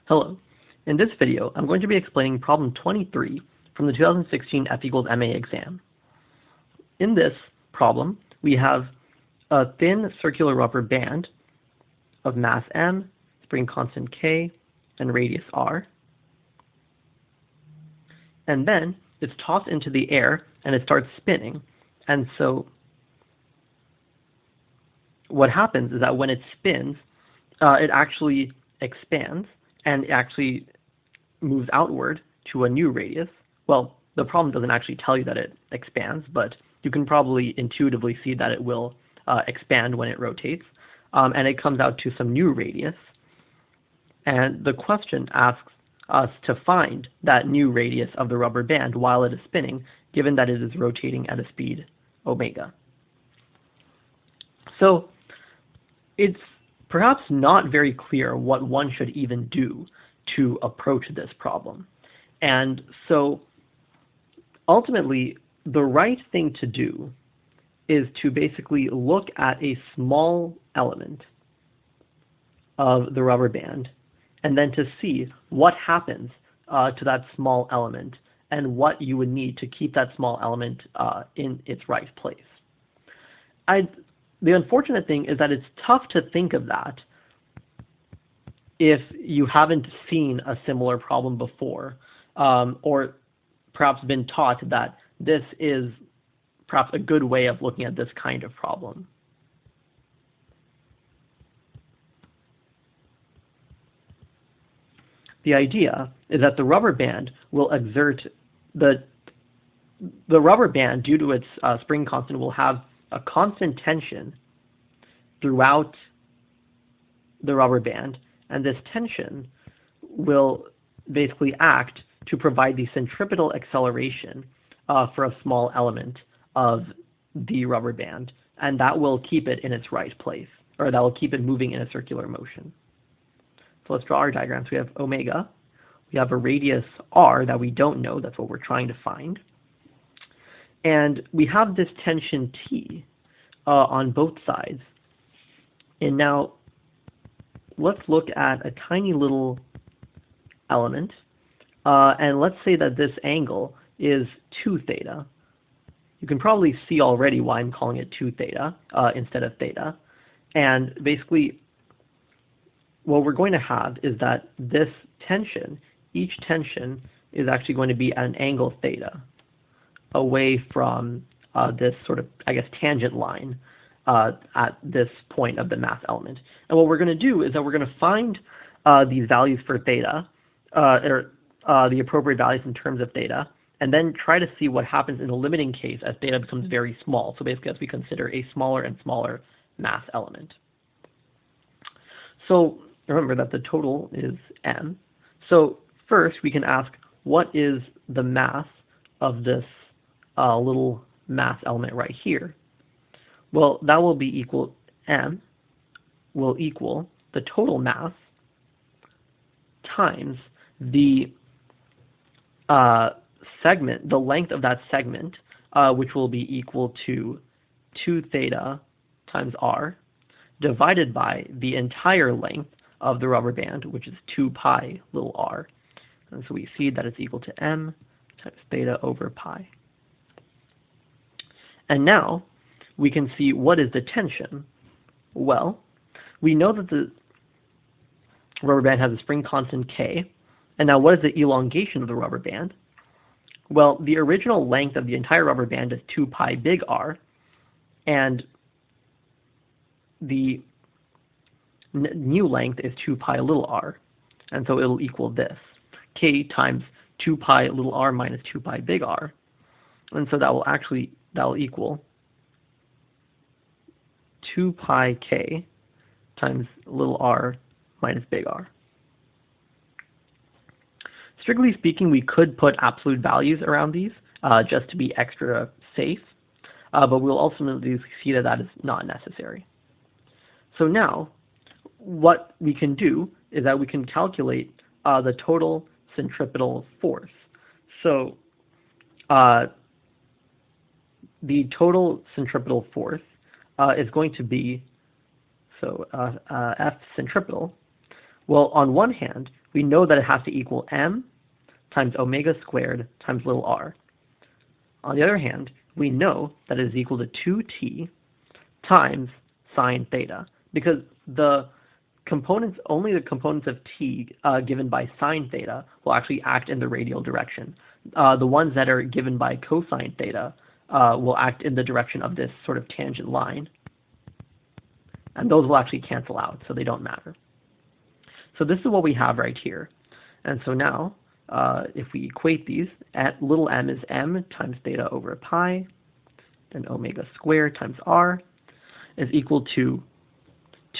Hello. In this video, I'm going to be explaining problem 23 from the 2016 F equals MA exam. In this problem, we have a thin circular rubber band of mass m, spring constant k, and radius r. And then it's tossed into the air and it starts spinning. And so what happens is that when it spins, it actually expands and it actually moves outward to a new radius. Well, the problem doesn't actually tell you that it expands, but you can probably intuitively see that it will expand when it rotates, and it comes out to some new radius. And the question asks us to find that new radius of the rubber band while it is spinning, given that it is rotating at a speed omega. So it's perhaps not very clear what one should even do to approach this problem. And so ultimately, the right thing to do is to basically look at a small element of the rubber band and then to see what happens to that small element and what you would need to keep that small element in its right place. The unfortunate thing is that it's tough to think of that if you haven't seen a similar problem before, or perhaps been taught that this is perhaps a good way of looking at this kind of problem. The idea is that the rubber band will exert the rubber band, due to its spring constant, will have a constant tension throughout the rubber band, and this tension will basically act to provide the centripetal acceleration for a small element of the rubber band, and that will keep it in its right place, or that will keep it moving in a circular motion. So let's draw our diagrams. We have omega, we have a radius r that we don't know, that's what we're trying to find, and we have this tension T on both sides. And now let's look at a tiny little element, and let's say that this angle is 2 theta. You can probably see already why I'm calling it 2 theta instead of theta. And basically, what we're going to have is that this tension, each tension is actually going to be at an angle theta, away from this sort of, I guess, tangent line at this point of the mass element. And what we're going to do is that we're going to find these values for theta, or the appropriate values in terms of theta, and then try to see what happens in the limiting case as theta becomes very small. So basically, as we consider a smaller and smaller mass element. So remember that the total is m. So first, we can ask, what is the mass of this little mass element right here? Well, that will be equal, m will equal the total mass times the segment, the length of that segment, which will be equal to 2 theta times r, divided by the entire length of the rubber band, which is 2 pi little r. And so we see that it's equal to m times theta over pi. And now we can see what is the tension. Well, we know that the rubber band has a spring constant k. And now what is the elongation of the rubber band? Well, the original length of the entire rubber band is 2 pi big R, and the new length is 2 pi little r. And so it'll equal this, k times 2 pi little r minus 2 pi big R. And so that will equal 2 pi k times little r minus big R. Strictly speaking, we could put absolute values around these just to be extra safe, but we'll ultimately see that that is not necessary. So now, what we can do is that we can calculate the total centripetal force. So the total centripetal force is going to be, F centripetal. Well, on one hand, we know that it has to equal m times omega squared times little r. On the other hand, we know that it is equal to 2t times sine theta, because only the components of t given by sine theta will actually act in the radial direction. The ones that are given by cosine theta will act in the direction of this sort of tangent line, and those will actually cancel out, so they don't matter. So this is what we have right here. And so now, if we equate these, little m is m times theta over pi, then omega squared times r is equal to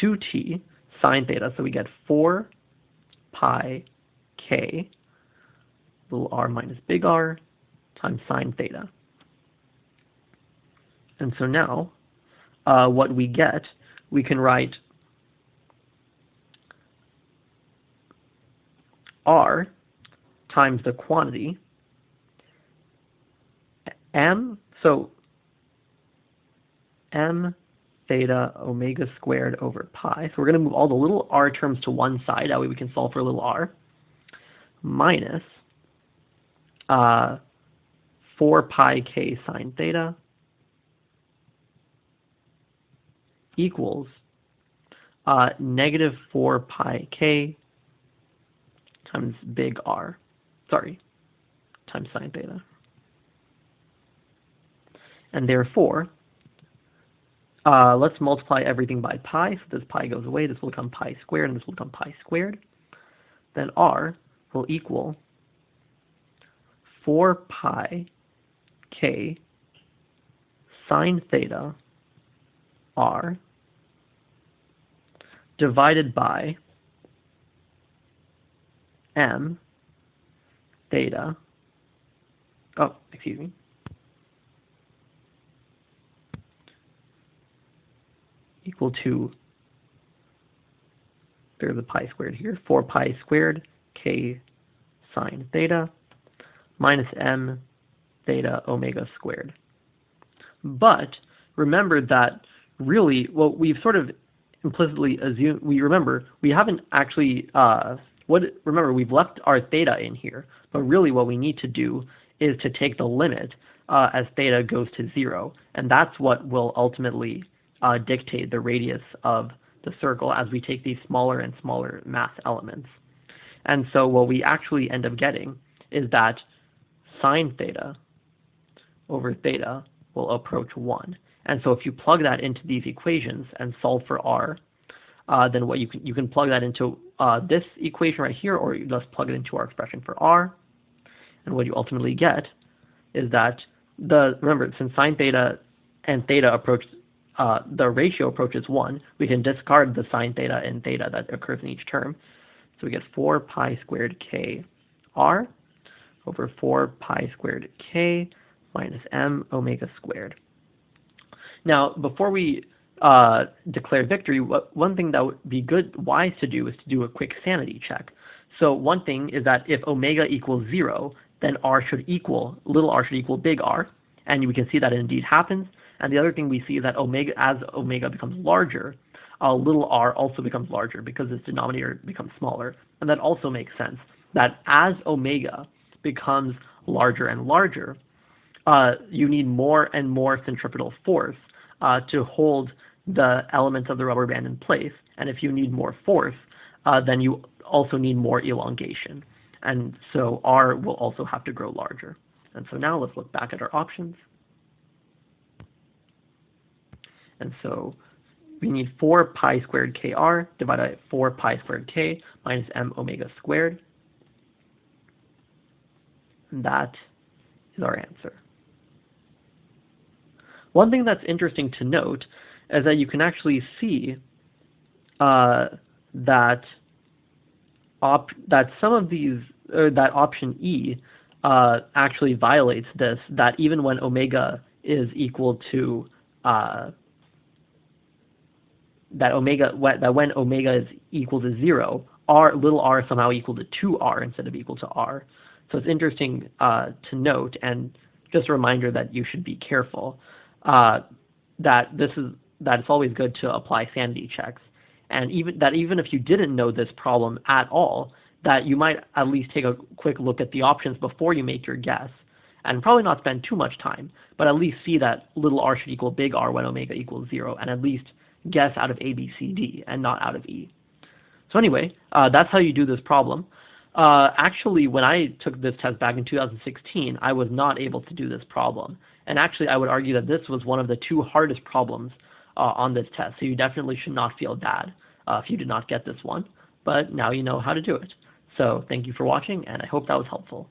2t sine theta. So we get 4 pi k, little r minus big R, times sine theta. And so now, what we get, we can write r times the quantity m, so m theta omega squared over pi. So we're going to move all the little r terms to one side, that way we can solve for little r, minus 4 pi k sine theta equals negative 4 pi k times big R, times sine theta. And therefore, let's multiply everything by pi. So this pi goes away, this will become pi squared, and this will become pi squared. Then R will equal 4 pi k sine theta R divided by m theta, equal to, there's a pi squared here, 4 pi squared k sine theta minus m theta omega squared. But remember that really, well, we've sort of implicitly assumed, we haven't actually, remember, we've left our theta in here, but really what we need to do is to take the limit as theta goes to 0, and that's what will ultimately dictate the radius of the circle as we take these smaller and smaller mass elements. And so what we actually end up getting is that sine theta over theta will approach 1. And so if you plug that into these equations and solve for r, then what you can plug that into this equation right here, or you just plug it into our expression for r. And what you ultimately get is that remember, since sine theta and theta approach, the ratio approaches 1, we can discard the sine theta and theta that occurs in each term. So we get 4 pi squared k r over 4 pi squared k minus m omega squared. Now, before we declare victory, one thing that would be wise to do is to do a quick sanity check. So one thing is that if omega equals 0, then little r should equal big R, and we can see that it indeed happens. And the other thing we see is that as omega becomes larger, little r also becomes larger because its denominator becomes smaller. And that also makes sense, that as omega becomes larger and larger, you need more and more centripetal force to hold the elements of the rubber band in place. And if you need more force, then you also need more elongation. And so r will also have to grow larger. And so now let's look back at our options. And so we need 4 pi squared kr divided by 4 pi squared k minus m omega squared. And that is our answer. One thing that's interesting to note is that you can actually see that some of these, that option E actually violates this, that even when omega is equal to when omega is equal to 0, little r is somehow equal to 2r instead of equal to r. So it's interesting to note, and just a reminder that you should be careful that it's always good to apply sanity checks, and even if you didn't know this problem at all, that you might at least take a quick look at the options before you make your guess, and probably not spend too much time, but at least see that little r should equal big R when omega equals 0, and at least guess out of A, B, C, D, and not out of E. So anyway, that's how you do this problem. Actually, when I took this test back in 2016, I was not able to do this problem. And actually, I would argue that this was one of the 2 hardest problems on this test. So you definitely should not feel bad if you did not get this one. But now you know how to do it. So thank you for watching, and I hope that was helpful.